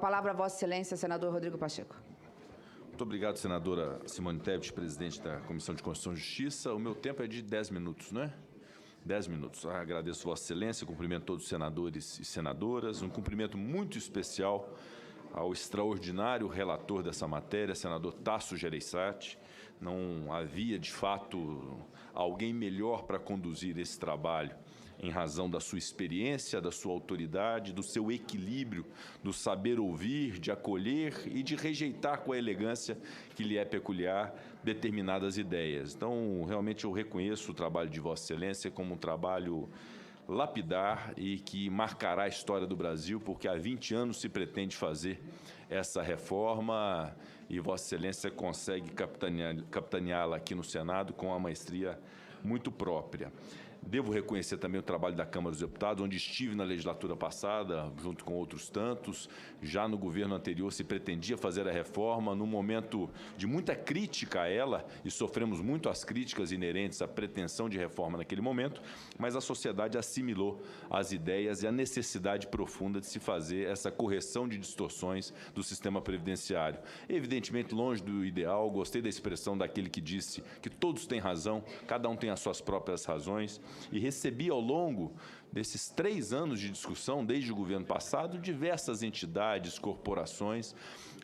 Palavra a Vossa Excelência, senador Rodrigo Pacheco. Muito obrigado, senadora Simone Tebet, presidente da Comissão de Constituição e Justiça. O meu tempo é de 10 minutos, não é? 10 minutos. Agradeço Vossa Excelência, cumprimento todos os senadores e senadoras. Um cumprimento muito especial ao extraordinário relator dessa matéria, senador Tasso Gereissati. Não havia, de fato, alguém melhor para conduzir esse trabalho, em razão da sua experiência, da sua autoridade, do seu equilíbrio, do saber ouvir, de acolher e de rejeitar com a elegância que lhe é peculiar determinadas ideias. Então, realmente, eu reconheço o trabalho de Vossa Excelência como um trabalho lapidar e que marcará a história do Brasil, porque há 20 anos se pretende fazer essa reforma e Vossa Excelência consegue capitaneá-la aqui no Senado com uma maestria muito própria. Devo reconhecer também o trabalho da Câmara dos Deputados, onde estive na legislatura passada, junto com outros tantos. Já no governo anterior se pretendia fazer a reforma num momento de muita crítica a ela, e sofremos muito as críticas inerentes à pretensão de reforma naquele momento, mas a sociedade assimilou as ideias e a necessidade profunda de se fazer essa correção de distorções do sistema previdenciário. Evidentemente, longe do ideal, gostei da expressão daquele que disse que todos têm razão, cada um tem as suas próprias razões, e recebi ao longo desses 3 anos de discussão, desde o governo passado, diversas entidades, corporações,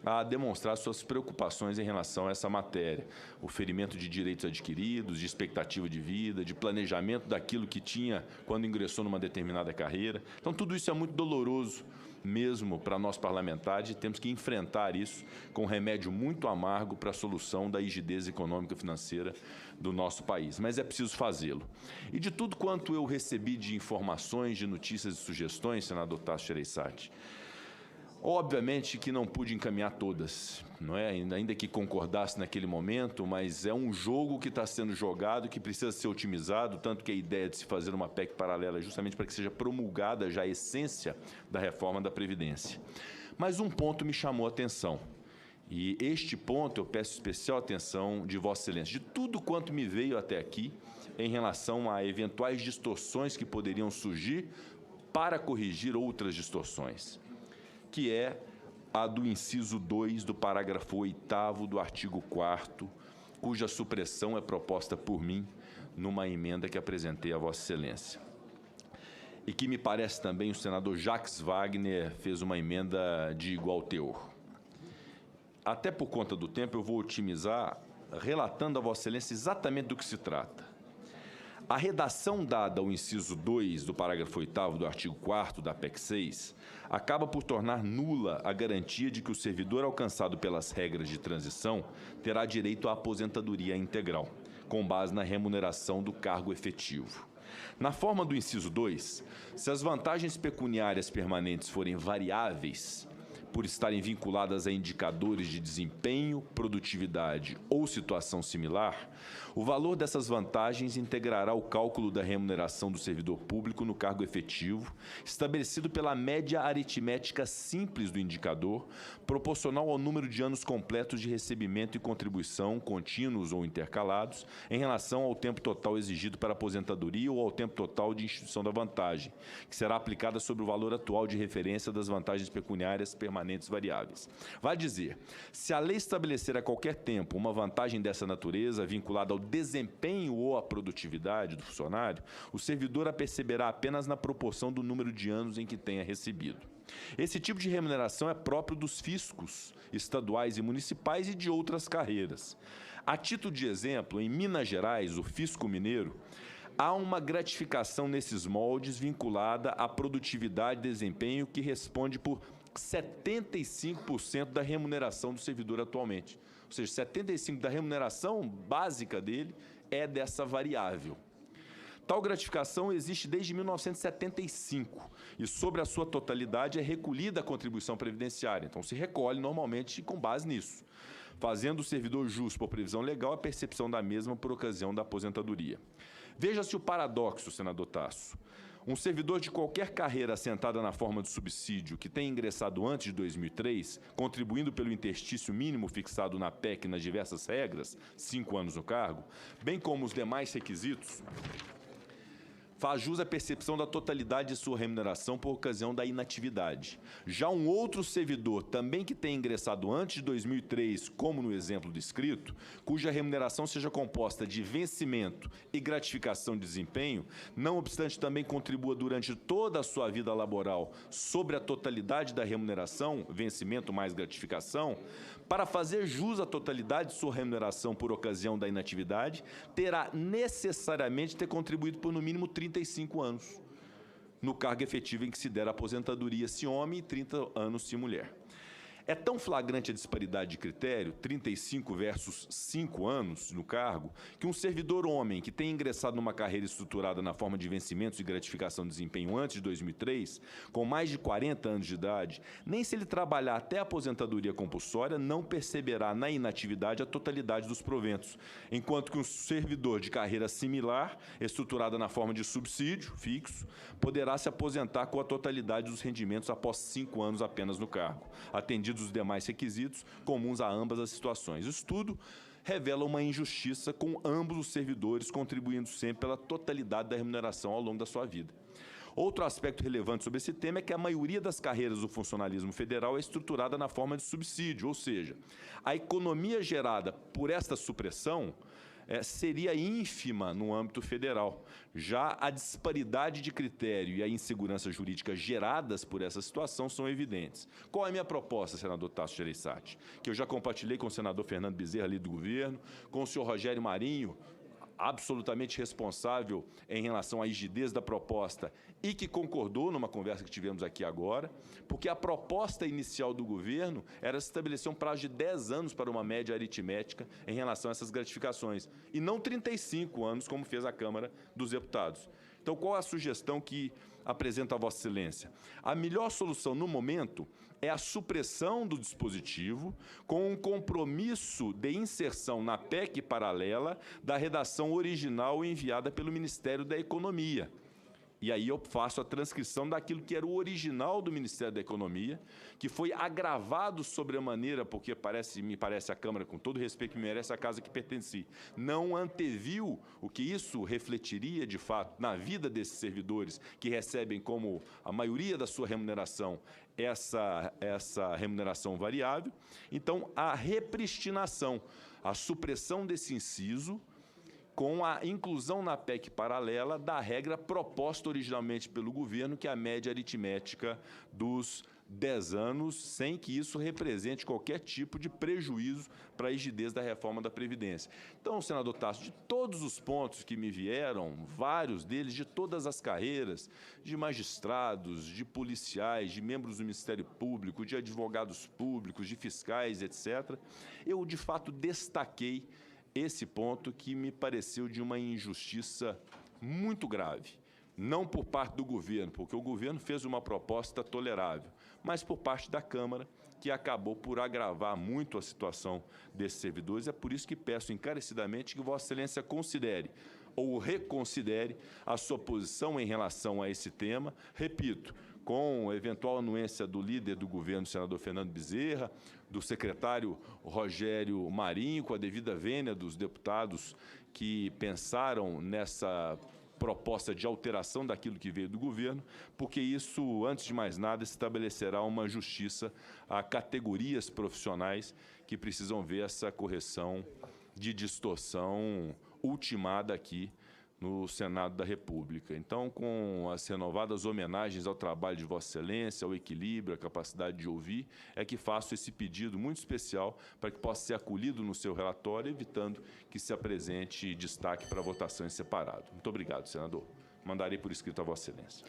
a demonstrar suas preocupações em relação a essa matéria. O ferimento de direitos adquiridos, de expectativa de vida, de planejamento daquilo que tinha quando ingressou numa determinada carreira. Então, tudo isso é muito doloroso mesmo para nós parlamentares, e temos que enfrentar isso com um remédio muito amargo para a solução da rigidez econômica e financeira do nosso país. Mas é preciso fazê-lo. E de tudo quanto eu recebi de informações, de notícias e sugestões, senador Tasso Gereissati, obviamente que não pude encaminhar todas, não é? Ainda que concordasse naquele momento, mas é um jogo que está sendo jogado, que precisa ser otimizado, tanto que a ideia de se fazer uma PEC paralela é justamente para que seja promulgada já a essência da reforma da Previdência. Mas um ponto me chamou a atenção, e este ponto eu peço especial atenção de Vossa Excelência, de tudo quanto me veio até aqui em relação a eventuais distorções que poderiam surgir para corrigir outras distorções, que é a do inciso 2 do parágrafo 8º do artigo 4º, cuja supressão é proposta por mim numa emenda que apresentei a Vossa Excelência. E que me parece também o senador Jacques Wagner fez uma emenda de igual teor. Até por conta do tempo, eu vou otimizar relatando a Vossa Excelência exatamente do que se trata. A redação dada ao inciso 2 do parágrafo 8º do artigo 4º da PEC 6 acaba por tornar nula a garantia de que o servidor alcançado pelas regras de transição terá direito à aposentadoria integral, com base na remuneração do cargo efetivo. Na forma do inciso 2, se as vantagens pecuniárias permanentes forem variáveis, por estarem vinculadas a indicadores de desempenho, produtividade ou situação similar, o valor dessas vantagens integrará o cálculo da remuneração do servidor público no cargo efetivo, estabelecido pela média aritmética simples do indicador, proporcional ao número de anos completos de recebimento e contribuição, contínuos ou intercalados, em relação ao tempo total exigido para aposentadoria ou ao tempo total de instituição da vantagem, que será aplicada sobre o valor atual de referência das vantagens pecuniárias permanentes variáveis. Vai dizer, se a lei estabelecer a qualquer tempo uma vantagem dessa natureza vinculada ao desempenho ou à produtividade do funcionário, o servidor a perceberá apenas na proporção do número de anos em que tenha recebido. Esse tipo de remuneração é próprio dos fiscos estaduais e municipais e de outras carreiras. A título de exemplo, em Minas Gerais, o fisco mineiro, há uma gratificação nesses moldes vinculada à produtividade e desempenho que responde por 75% da remuneração do servidor atualmente. Ou seja, 75% da remuneração básica dele é dessa variável. Tal gratificação existe desde 1975 e, sobre a sua totalidade, é recolhida a contribuição previdenciária. Então, se recolhe normalmente com base nisso, fazendo o servidor jus por previsão legal a percepção da mesma por ocasião da aposentadoria. Veja-se o paradoxo, senador Tasso. Um servidor de qualquer carreira assentada na forma de subsídio que tenha ingressado antes de 2003, contribuindo pelo interstício mínimo fixado na PEC nas diversas regras, 5 anos no cargo, bem como os demais requisitos, faz jus à percepção da totalidade de sua remuneração por ocasião da inatividade. Já um outro servidor, também que tenha ingressado antes de 2003, como no exemplo descrito, cuja remuneração seja composta de vencimento e gratificação de desempenho, não obstante também contribua durante toda a sua vida laboral sobre a totalidade da remuneração, vencimento mais gratificação, para fazer jus à totalidade de sua remuneração por ocasião da inatividade, terá necessariamente ter contribuído por no mínimo 35 anos no cargo efetivo em que se der a aposentadoria se homem e 30 anos se mulher. É tão flagrante a disparidade de critério, 35 versus 5 anos no cargo, que um servidor homem que tenha ingressado numa carreira estruturada na forma de vencimentos e gratificação de desempenho antes de 2003, com mais de 40 anos de idade, nem se ele trabalhar até a aposentadoria compulsória, não perceberá na inatividade a totalidade dos proventos, enquanto que um servidor de carreira similar, estruturada na forma de subsídio fixo, poderá se aposentar com a totalidade dos rendimentos após 5 anos apenas no cargo, atendido os demais requisitos comuns a ambas as situações. O estudo revela uma injustiça com ambos os servidores contribuindo sempre pela totalidade da remuneração ao longo da sua vida. Outro aspecto relevante sobre esse tema é que a maioria das carreiras do funcionalismo federal é estruturada na forma de subsídio, ou seja, a economia gerada por esta supressão seria ínfima no âmbito federal. Já a disparidade de critério e a insegurança jurídica geradas por essa situação são evidentes. Qual é a minha proposta, senador Tasso Gereissati? Que eu já compartilhei com o senador Fernando Bezerra, líder do governo, com o senhor Rogério Marinho, absolutamente responsável em relação à rigidez da proposta e que concordou numa conversa que tivemos aqui agora, porque a proposta inicial do governo era estabelecer um prazo de 10 anos para uma média aritmética em relação a essas gratificações, e não 35 anos, como fez a Câmara dos Deputados. Então, qual é a sugestão que apresenta a Vossa Excelência? A melhor solução no momento é a supressão do dispositivo com um compromisso de inserção na PEC paralela da redação original enviada pelo Ministério da Economia. E aí eu faço a transcrição daquilo que era o original do Ministério da Economia, que foi agravado sobremaneira, porque me parece a Câmara, com todo o respeito que merece a casa que pertenci, não anteviu o que isso refletiria, de fato, na vida desses servidores que recebem como a maioria da sua remuneração essa remuneração variável. Então, a repristinação, a supressão desse inciso, com a inclusão na PEC paralela da regra proposta originalmente pelo governo, que é a média aritmética dos 10 anos, sem que isso represente qualquer tipo de prejuízo para a rigidez da reforma da Previdência. Então, senador Tasso, de todos os pontos que me vieram, vários deles, de todas as carreiras, de magistrados, de policiais, de membros do Ministério Público, de advogados públicos, de fiscais, etc., eu, de fato, destaquei esse ponto que me pareceu de uma injustiça muito grave. Não por parte do governo, porque o governo fez uma proposta tolerável, mas por parte da Câmara, que acabou por agravar muito a situação desses servidores. É por isso que peço encarecidamente que Vossa Excelência considere ou reconsidere a sua posição em relação a esse tema. Repito, com a eventual anuência do líder do governo, senador Fernando Bezerra, do secretário Rogério Marinho, com a devida vênia dos deputados que pensaram nessa proposta de alteração daquilo que veio do governo, porque isso, antes de mais nada, estabelecerá uma justiça a categorias profissionais que precisam ver essa correção de distorção ultimada aqui no Senado da República. Então, com as renovadas homenagens ao trabalho de Vossa Excelência, ao equilíbrio, à capacidade de ouvir, é que faço esse pedido muito especial para que possa ser acolhido no seu relatório, evitando que se apresente destaque para votação em separado. Muito obrigado, senador. Mandarei por escrito a Vossa Excelência.